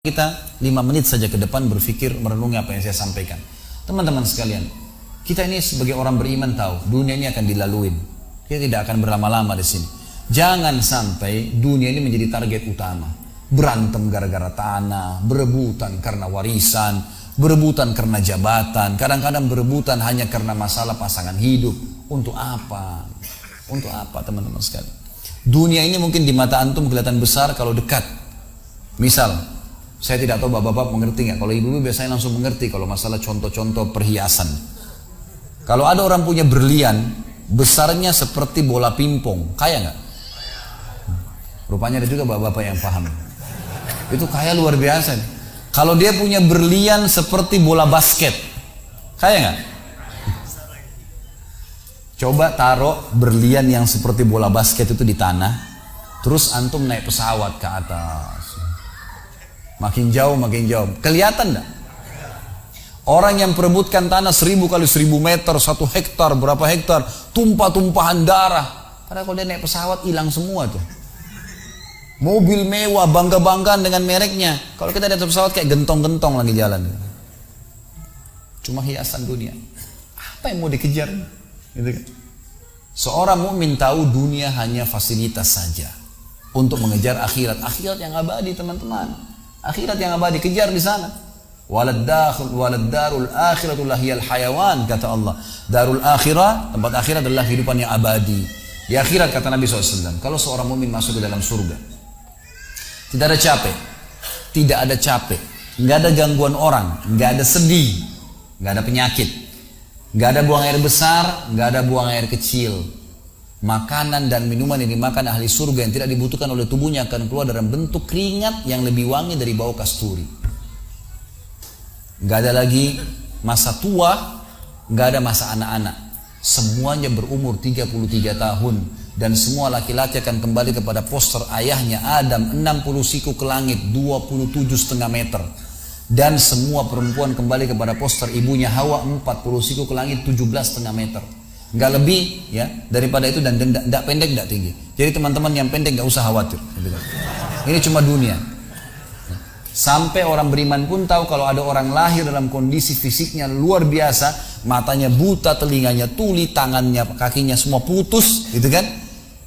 Kita 5 menit saja ke depan berpikir merenungi apa yang saya sampaikan. Teman-teman sekalian, kita ini sebagai orang beriman tahu dunia ini akan dilaluin. Kita tidak akan berlama-lama di sini. Jangan sampai dunia ini menjadi target utama. Berantem gara-gara tanah, berebutan karena warisan, berebutan karena jabatan, kadang-kadang berebutan hanya karena masalah pasangan hidup. Untuk apa? Untuk apa teman-teman sekalian? Dunia ini mungkin di mata antum kelihatan besar kalau dekat. Misal, saya tidak tahu bapak-bapak mengerti nggak? Kalau ibu-ibu biasanya langsung mengerti kalau masalah contoh-contoh perhiasan. Kalau ada orang punya berlian, besarnya seperti bola pingpong, kaya nggak? Rupanya ada juga bapak-bapak yang paham. Itu kaya luar biasa nih. Kalau dia punya berlian seperti bola basket, kaya nggak? Coba taruh berlian yang seperti bola basket itu di tanah, terus antum naik pesawat ke atas. Makin jauh, kelihatan enggak? Orang yang perebutkan tanah 1000 kali 1000 meter, 1 hektar, berapa hektar, tumpah-tumpahan darah. Padahal kalau dia naik pesawat hilang semua tuh. Mobil mewah, bangga-banggaan dengan mereknya. Kalau kita naik pesawat kayak gentong-gentong lagi jalan. Cuma hiasan dunia. Apa yang mau dikejar? Gitu kan? Seorang mukmin tahu dunia hanya fasilitas saja untuk mengejar akhirat. Akhirat yang abadi teman-teman. Akhirat yang abadi, kejar di sana. Walad darul akhiratu lahiyal hayawan, kata Allah. Darul akhirah, tempat akhirat adalah kehidupan yang abadi. Di akhirat kata Nabi SAW, kalau seorang mukmin masuk ke dalam surga, tidak ada capek, nggak ada gangguan orang, nggak ada sedih, nggak ada penyakit, nggak ada buang air besar, nggak ada buang air kecil. Makanan dan minuman yang dimakan ahli surga yang tidak dibutuhkan oleh tubuhnya akan keluar dalam bentuk keringat yang lebih wangi dari bau kasturi. Gak ada lagi masa tua, gak ada masa anak-anak. Semuanya berumur 33 tahun. Dan semua laki-laki akan kembali kepada poster ayahnya Adam, 60 siku ke langit, 27,5 meter. Dan semua perempuan kembali kepada poster ibunya Hawa, 40 siku ke langit, 17,5 meter. Nggak lebih ya daripada itu, dan tidak pendek tidak tinggi. Jadi teman-teman yang pendek nggak usah khawatir. Ini cuma dunia. Sampai orang beriman pun tahu kalau ada orang lahir dalam kondisi fisiknya luar biasa, matanya buta, telinganya tuli, tangannya, kakinya semua putus, gitu kan?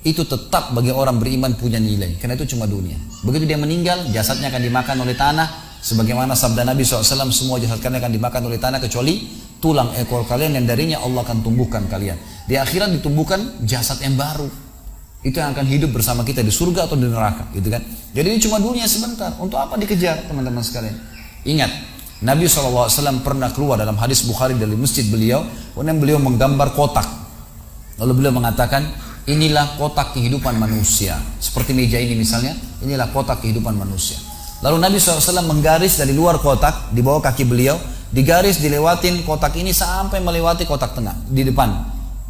Itu tetap bagi orang beriman punya nilai. Karena itu cuma dunia. Begitu dia meninggal, jasadnya akan dimakan oleh tanah. Sebagaimana sabda Nabi SAW, semua jasad kalian akan dimakan oleh tanah kecuali tulang ekor kalian yang darinya Allah akan tumbuhkan kalian. Di akhirat ditumbuhkan jasad yang baru. Itu yang akan hidup bersama kita di surga atau di neraka, gitu kan? Jadi ini cuma dunia sebentar. Untuk apa dikejar, teman-teman sekalian? Ingat, Nabi SAW pernah keluar dalam hadis Bukhari dari masjid beliau, kemudian beliau menggambar kotak. Lalu beliau mengatakan, inilah kotak kehidupan manusia. Seperti meja ini misalnya, inilah kotak kehidupan manusia. Lalu Nabi SAW menggaris dari luar kotak, di bawah kaki beliau, digaris, dilewatin kotak ini sampai melewati kotak tengah, di depan,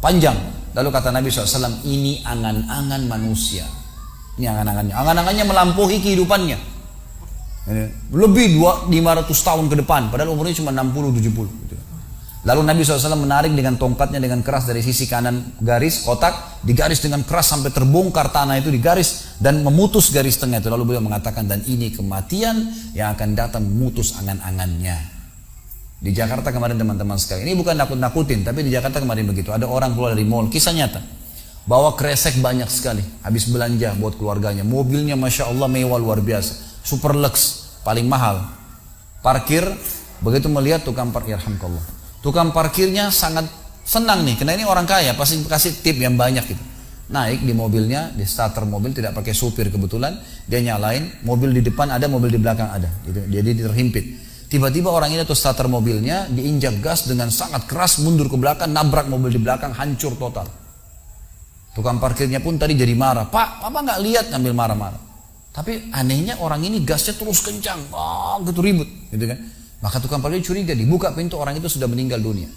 panjang. Lalu kata Nabi SAW, ini angan-angan manusia. Ini angan-angannya. Angan-angannya melampaui kehidupannya. Lebih 500 tahun ke depan, padahal umurnya cuma 60-70. Lalu Nabi SAW menarik dengan tongkatnya dengan keras dari sisi kanan garis kotak, digaris dengan keras sampai terbongkar tanah itu digaris dan memutus garis tengah itu. Lalu beliau mengatakan, dan ini kematian yang akan datang memutus angan-angannya. Di Jakarta kemarin teman-teman sekalian, ini bukan nakut-nakutin, tapi di Jakarta kemarin begitu. Ada orang keluar dari mall, kisah nyata, bawa kresek banyak sekali, habis belanja buat keluarganya. Mobilnya Masya Allah mewah luar biasa, super lux, paling mahal. Parkir, begitu melihat tukang parkir, alhamdulillah, tukang parkirnya sangat senang nih, karena ini orang kaya, pasti kasih tip yang banyak gitu. Naik di mobilnya, di starter mobil, tidak pakai supir kebetulan, dia nyalain, mobil di depan ada, mobil di belakang ada, gitu. Jadi terhimpit. Tiba-tiba orang ini tuh starter mobilnya diinjak gas dengan sangat keras, mundur ke belakang, nabrak mobil di belakang, hancur total. Tukang parkirnya pun tadi jadi marah, Pak, apa nggak lihat, ngambil marah-marah. Tapi anehnya orang ini gasnya terus kencang, gitu ribut, gitu kan. Maka tukang parkir curiga, dibuka pintu, orang itu sudah meninggal dunia.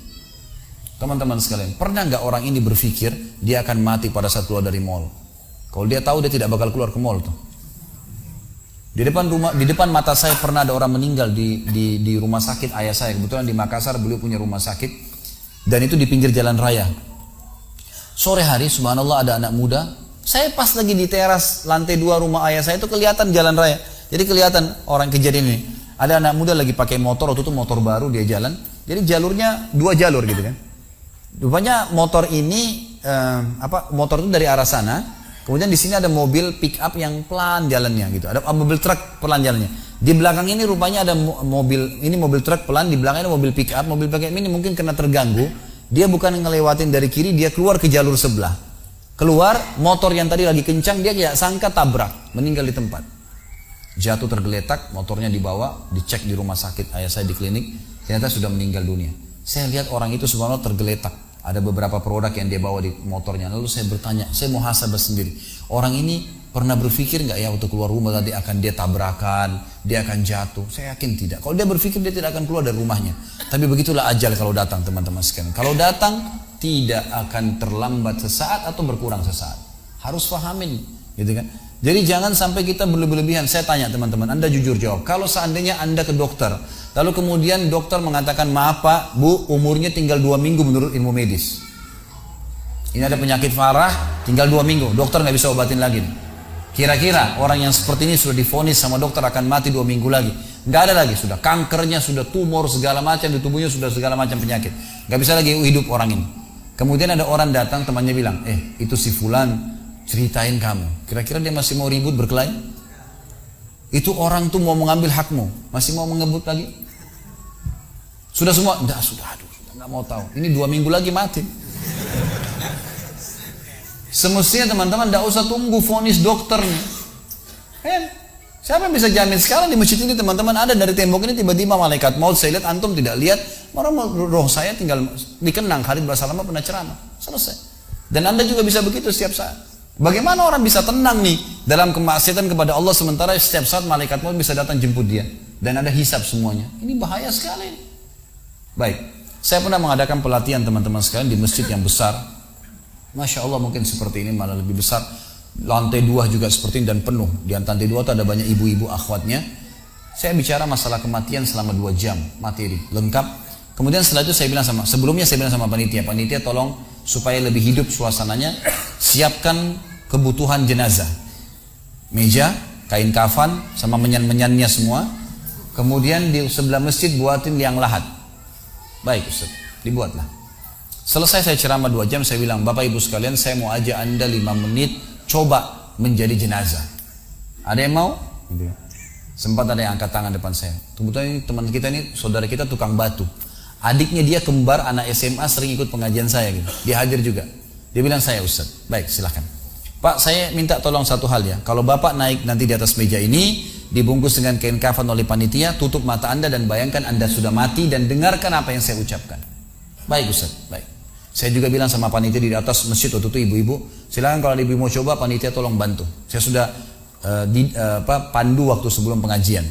Teman-teman sekalian, pernah nggak orang ini berpikir dia akan mati pada saat keluar dari mall? Kalau dia tahu, dia tidak bakal keluar ke mall tuh. Di depan mata saya pernah ada orang meninggal di rumah sakit ayah saya. Kebetulan di Makassar beliau punya rumah sakit, dan itu di pinggir jalan raya. Sore hari, subhanallah, ada anak muda. Saya pas lagi di teras lantai 2 rumah ayah saya, itu kelihatan jalan raya. Jadi kelihatan orang kejadian ini. Ada anak muda lagi pakai motor, waktu itu motor baru dia jalan. Jadi jalurnya 2 jalur gitu kan. Rupanya motor ini motor itu dari arah sana. Kemudian di sini ada mobil pick up yang pelan jalannya gitu. Ada mobil truk pelan jalannya. Di belakang ini rupanya ada mobil truk pelan, di belakangnya ada mobil pick up. Mobil pick up ini mungkin kena terganggu. Dia bukan ngelewatin dari kiri, dia keluar ke jalur sebelah. Keluar, motor yang tadi lagi kencang, dia kayak sangka tabrak, meninggal di tempat. Jatuh tergeletak, motornya dibawa, dicek di rumah sakit ayah saya di klinik, ternyata sudah meninggal dunia. Saya lihat orang itu subhanallah tergeletak. Ada beberapa produk yang dia bawa di motornya. Lalu saya bertanya, saya muhasabah sendiri. Orang ini pernah berpikir nggak ya waktu keluar rumah tadi akan dia tabrakan, dia akan jatuh? Saya yakin tidak. Kalau dia berpikir dia tidak akan keluar dari rumahnya. Tapi begitulah ajal kalau datang teman-teman sekalian. Kalau datang tidak akan terlambat sesaat atau berkurang sesaat. Harus pahamin, gitu kan? Jadi jangan sampai kita berlebihan. Saya tanya teman-teman, Anda jujur jawab. Kalau seandainya Anda ke dokter, lalu kemudian dokter mengatakan, maaf Pak, Bu, umurnya tinggal 2 minggu menurut ilmu medis. Ini ada penyakit parah, tinggal 2 minggu, dokter nggak bisa obatin lagi. Kira-kira orang yang seperti ini sudah divonis sama dokter akan mati 2 minggu lagi. Nggak ada lagi, sudah kankernya, sudah tumor, segala macam di tubuhnya, sudah segala macam penyakit. Nggak bisa lagi hidup orang ini. Kemudian ada orang datang, temannya bilang, itu si Fulan, ceritain kamu. Kira-kira dia masih mau ribut berkelahi? Itu orang tuh mau mengambil hakmu, masih mau mengebut lagi? Sudah semua? Enggak, sudah, nggak mau tahu. Ini 2 minggu lagi mati. Semestinya teman-teman tidak usah tunggu vonis dokter nih. Siapa yang bisa jamin sekarang di masjid ini teman-teman ada dari tembok ini tiba-tiba malaikat maut, saya lihat antum tidak lihat, roh saya tinggal dikenang, Khalid Basalamah pernah ceramah, selesai. Dan Anda juga bisa begitu setiap saat. Bagaimana orang bisa tenang nih dalam kemaksiatan kepada Allah sementara setiap saat malaikat maut bisa datang jemput dia dan ada hisab semuanya. Ini bahaya sekali. Baik, saya pernah mengadakan pelatihan teman-teman sekalian di masjid yang besar. Masya Allah mungkin seperti ini malah lebih besar. Lantai 2 juga seperti ini dan penuh. Di lantai 2 itu ada banyak ibu-ibu akhwatnya. Saya bicara masalah kematian selama 2 jam materi lengkap. Kemudian setelah itu sebelumnya saya bilang sama panitia tolong supaya lebih hidup suasananya, siapkan kebutuhan jenazah. Meja, kain kafan sama menyan-menyannya semua. Kemudian di sebelah masjid buatin liang lahat. Baik Ustaz, dibuatlah. Selesai saya ceramah 2 jam, saya bilang, Bapak Ibu sekalian, saya mau ajak Anda 5 menit coba menjadi jenazah. Ada yang mau? Sempat ada yang angkat tangan depan saya. Kebetulan teman kita ini, saudara kita tukang batu. Adiknya dia kembar anak SMA sering ikut pengajian saya gitu. Dia hadir juga. Dia bilang, saya Ustaz. Baik, silahkan. Pak, saya minta tolong satu hal ya. Kalau Bapak naik nanti di atas meja ini, dibungkus dengan kain kafan oleh panitia, tutup mata Anda dan bayangkan Anda sudah mati dan dengarkan apa yang saya ucapkan. Baik Ustaz, baik. Saya juga bilang sama panitia di atas masjid waktu itu, ibu-ibu, silakan kalau ibu mau coba, panitia tolong bantu. Saya sudah pandu waktu sebelum pengajian.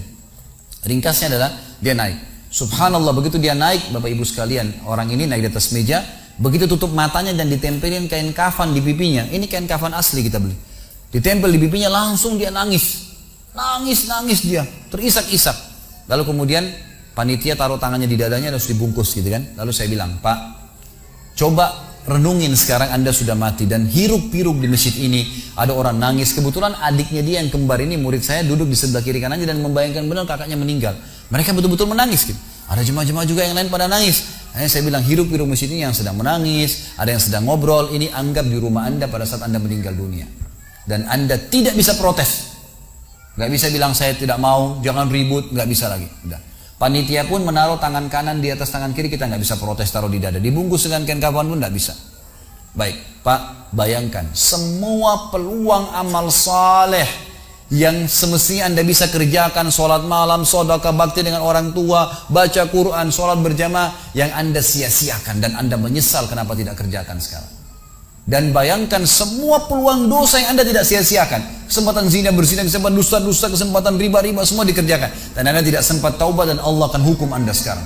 Ringkasnya adalah dia naik. Subhanallah, begitu dia naik, Bapak Ibu sekalian, orang ini naik di atas meja, begitu tutup matanya dan ditempelin kain kafan di pipinya. Ini kain kafan asli kita beli. Ditempel di pipinya, langsung dia nangis. Nangis dia, terisak-isak. Lalu kemudian panitia taruh tangannya di dadanya, harus dibungkus gitu kan. Lalu saya bilang, Pak, coba renungin sekarang Anda sudah mati dan hiruk-pikuk di masjid ini ada orang nangis. Kebetulan adiknya dia yang kembar ini murid saya duduk di sebelah kiri kanannya dan membayangkan benar kakaknya meninggal. Mereka betul-betul menangis gitu. Ada jemaah-jemaah juga yang lain pada nangis. Hanya saya bilang hiruk-pikuk masjid ini yang sedang menangis, ada yang sedang ngobrol, ini anggap di rumah Anda pada saat Anda meninggal dunia. Dan Anda tidak bisa protes. Gak bisa bilang saya tidak mau, jangan ribut, gak bisa lagi. Udah. Panitia pun menaruh tangan kanan di atas tangan kiri, kita nggak bisa protes taruh di dada. Dibungkus dengan kain kafan pun nggak bisa. Baik, Pak, bayangkan semua peluang amal saleh yang semestinya Anda bisa kerjakan, sholat malam, sedekah bakti dengan orang tua, baca Quran, sholat berjamaah, yang Anda sia-siakan dan Anda menyesal kenapa tidak kerjakan sekarang. Dan bayangkan semua peluang dosa yang Anda tidak sia-siakan. Kesempatan zina, berzina, kesempatan dusta-dusta, kesempatan riba-riba, semua dikerjakan. Dan Anda tidak sempat taubat dan Allah akan hukum Anda sekarang.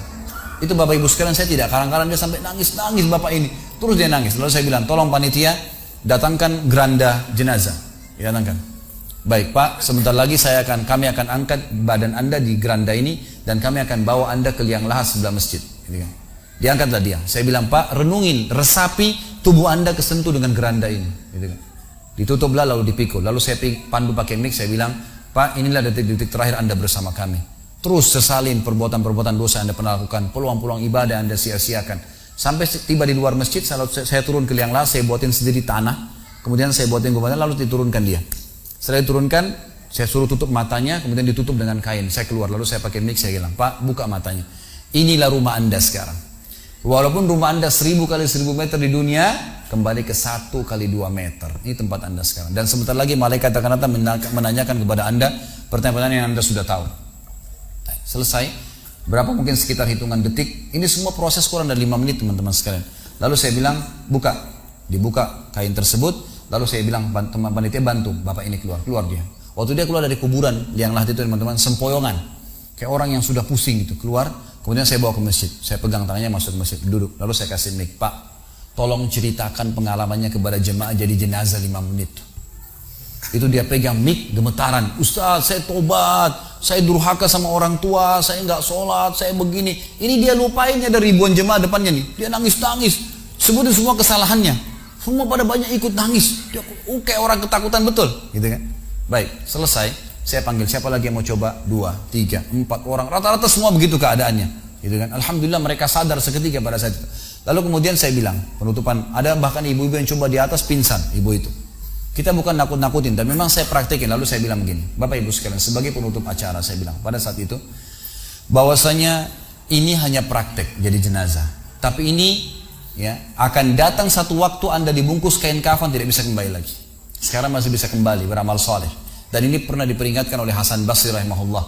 Itu Bapak Ibu sekalian, saya tidak karang-karang dia sampai nangis-nangis Bapak ini. Terus dia nangis. Lalu saya bilang, tolong panitia datangkan geranda jenazah. Datangkan. Baik Pak, sebentar lagi kami akan angkat badan Anda di geranda ini dan kami akan bawa Anda ke liang lahat sebelah masjid. Diangkatlah dia. Saya bilang, Pak, renungin, resapi tubuh Anda kesentuh dengan geranda ini. Gitu kan. Ditutuplah lalu dipikul. Lalu saya pandu pakai mic, saya bilang, Pak, inilah detik-detik terakhir Anda bersama kami. Terus sesalin perbuatan-perbuatan dosa yang Anda pernah lakukan, peluang-peluang ibadah Anda sia-siakan. Sampai tiba di luar masjid, saya turun ke liang lahat, saya buatin sendiri tanah, kemudian saya buatin kubangan, lalu diturunkan dia. Setelah diturunkan, saya suruh tutup matanya, kemudian ditutup dengan kain. Saya keluar, lalu saya pakai mic, saya bilang, Pak, buka matanya. Inilah rumah Anda sekarang. Walaupun rumah Anda 1000 kali 1000 meter di dunia, kembali ke 1 kali 2 meter. Ini tempat Anda sekarang. Dan sebentar lagi malaikat akan datang menanyakan kepada Anda pertanyaan-pertanyaan yang Anda sudah tahu. Selesai. Berapa mungkin sekitar hitungan detik. Ini semua proses kurang dari 5 menit teman-teman sekalian. Lalu saya bilang, buka. Dibuka kain tersebut. Lalu saya bilang, teman panitia bantu. Bapak ini keluar. Keluar dia. Waktu dia keluar dari kuburan, liang lahat itu teman-teman, sempoyongan. Kayak orang yang sudah pusing gitu. Keluar. Kemudian saya bawa ke masjid. Saya pegang tangannya masuk ke masjid. Duduk. Lalu saya kasih mic. Pak, tolong ceritakan pengalamannya kepada jemaah jadi jenazah 5 menit. Itu dia pegang mic, gemetaran. Ustaz, saya tobat. Saya durhaka sama orang tua. Saya nggak sholat. Saya begini. Ini dia lupain, ada ribuan jemaah depannya nih. Dia nangis-nangis. Sebutin semua kesalahannya. Semua pada banyak ikut nangis. Dia kayak orang ketakutan betul. Gitu kan. Baik, selesai. Saya panggil siapa lagi yang mau coba? 2, 3, 4 orang. Rata-rata semua begitu keadaannya. Gitu kan. Alhamdulillah mereka sadar seketika pada saat itu. Lalu kemudian saya bilang, penutupan, ada bahkan ibu-ibu yang coba di atas pingsan, ibu itu. Kita bukan nakut-nakutin, tapi memang saya praktekin. Lalu saya bilang begini, Bapak Ibu sekalian, sebagai penutup acara saya bilang pada saat itu, bahwasanya ini hanya praktek jadi jenazah. Tapi ini ya akan datang satu waktu Anda dibungkus kain kafan tidak bisa kembali lagi. Sekarang masih bisa kembali beramal soleh. Dan ini pernah diperingatkan oleh Hasan Basri rahimahullah.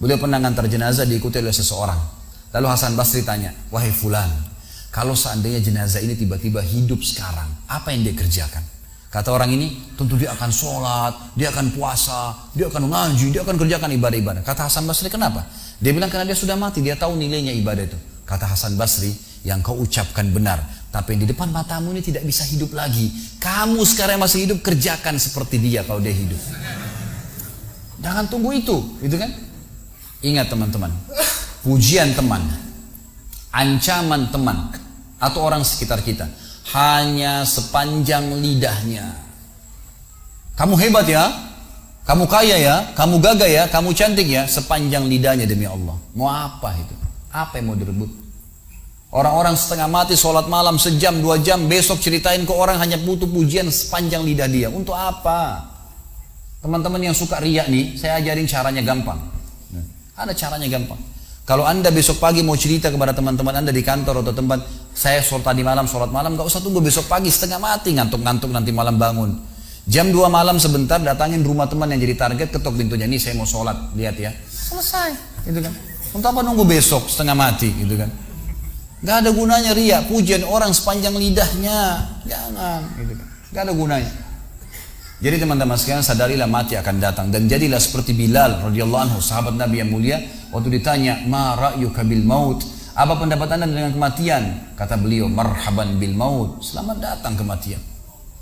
Beliau pernah ngantar jenazah diikuti oleh seseorang. Lalu Hasan Basri tanya, wahai fulan, kalau seandainya jenazah ini tiba-tiba hidup sekarang, apa yang dia kerjakan? Kata orang ini, tentu dia akan sholat, dia akan puasa, dia akan ngaji, dia akan kerjakan ibadah-ibadah. Kata Hasan Basri, kenapa? Dia bilang karena dia sudah mati, dia tahu nilainya ibadah itu. Kata Hasan Basri, yang kau ucapkan benar, tapi di depan matamu ini tidak bisa hidup lagi. Kamu sekarang masih hidup, kerjakan seperti dia kalau dia hidup. Jangan tunggu itu, gitu kan? Ingat teman-teman, pujian teman, ancaman teman, atau orang sekitar kita, hanya sepanjang lidahnya. Kamu hebat ya, kamu kaya ya, kamu gagah ya, kamu cantik ya, sepanjang lidahnya demi Allah. Mau apa itu? Apa yang mau direbut? Orang-orang setengah mati sholat malam sejam, 2 jam, besok ceritain ke orang hanya butuh pujian sepanjang lidah dia. Untuk apa? Teman-teman yang suka riak nih, saya ajarin caranya gampang. Ada caranya gampang. Kalau Anda besok pagi mau cerita kepada teman-teman Anda di kantor atau tempat, saya sholat tadi malam, sholat malam, gak usah tunggu besok pagi setengah mati, ngantuk-ngantuk nanti malam bangun. Jam 2 malam sebentar, datangin rumah teman yang jadi target, ketok pintunya, nih saya mau sholat, lihat ya. Selesai, gitu kan. Untuk apa nunggu besok setengah mati, gitu kan. Gak ada gunanya riak, pujian orang sepanjang lidahnya, jangan, gitu kan. Gak ada gunanya. Jadi teman-teman sekalian, sadarilah mati akan datang dan jadilah seperti Bilal radhiyallahu anhu, sahabat Nabi yang mulia. Waktu ditanya, ma ra'yuka bil maut, apa pendapat Anda dengan kematian? Kata beliau, marhaban bil maut, selamat datang kematian.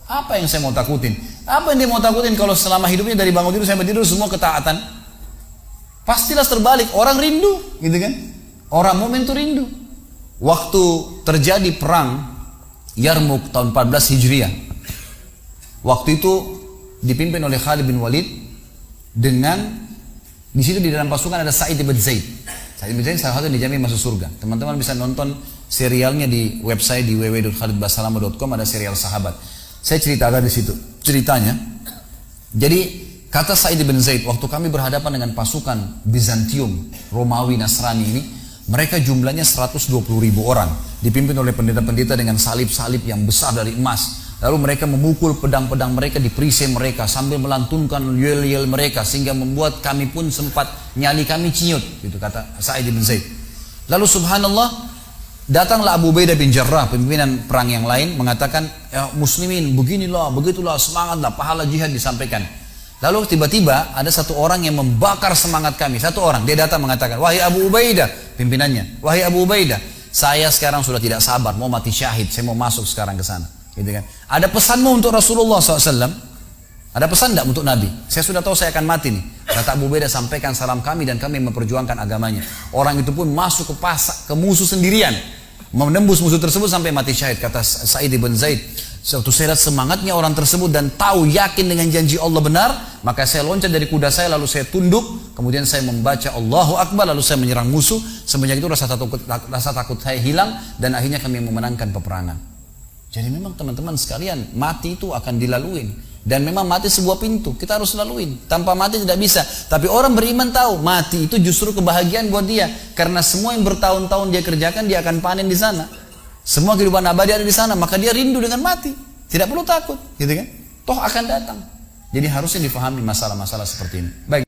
Apa yang saya mau takutin? Apa yang dia mau takutin kalau selama hidupnya dari bangun tidur sampai tidur semua ketaatan? Pastilah terbalik, orang rindu, gitu kan? Orang mukmin itu rindu. Waktu terjadi perang Yarmuk tahun 14 Hijriah, waktu itu dipimpin oleh Khalid bin Walid dengan di situ di dalam pasukan ada Sa'id bin Zaid. Sa'id bin Zaid salah satu yang dijamin masuk surga. Teman-teman bisa nonton serialnya di website di www.khalidbasalama.com, ada serial sahabat. Saya ceritakan di situ ceritanya. Jadi kata Sa'id bin Zaid, waktu kami berhadapan dengan pasukan Bizantium, Romawi, Nasrani ini, mereka jumlahnya 120.000 orang, dipimpin oleh pendeta-pendeta dengan salib-salib yang besar dari emas. Lalu mereka memukul pedang-pedang mereka di perisai mereka sambil melantunkan yel-yel mereka sehingga membuat kami pun sempat nyali kami ciut, gitu kata Sa'id bin Zaid. Lalu subhanallah, datanglah Abu Ubaidah bin Jarrah, pimpinan perang yang lain, mengatakan, ya muslimin beginilah, begitulah, semangatlah, pahala jihad disampaikan. Lalu tiba-tiba ada satu orang yang membakar semangat kami. Satu orang, dia datang mengatakan, wahai Abu Ubaidah, pimpinannya, wahai Abu Ubaidah, saya sekarang sudah tidak sabar, mau mati syahid, saya mau masuk sekarang ke sana. Gitu kan? Ada pesanmu untuk Rasulullah SAW? Ada pesan tidak untuk Nabi? Saya sudah tahu saya akan mati nih. Kata Abu Ubaidah, sampaikan salam kami dan kami memperjuangkan agamanya. Orang itu pun masuk ke musuh sendirian, menembus musuh tersebut sampai mati syahid. Kata Sa'id bin Zaid, Suatu saya lihat semangatnya orang tersebut dan tahu yakin dengan janji Allah benar, maka saya loncat dari kuda saya lalu saya tunduk, kemudian saya membaca Allahu Akbar lalu saya menyerang musuh. Semenjak itu rasa takut saya hilang dan akhirnya kami memenangkan peperangan. Jadi memang teman-teman sekalian, mati itu akan dilaluin dan memang mati sebuah pintu, kita harus laluin. Tanpa mati tidak bisa. Tapi orang beriman tahu mati itu justru kebahagiaan buat dia, karena semua yang bertahun-tahun dia kerjakan dia akan panen di sana. Semua kehidupan abadi ada di sana, maka dia rindu dengan mati. Tidak perlu takut, gitu kan? Toh akan datang. Jadi harusnya difahami masalah-masalah seperti ini. Baik.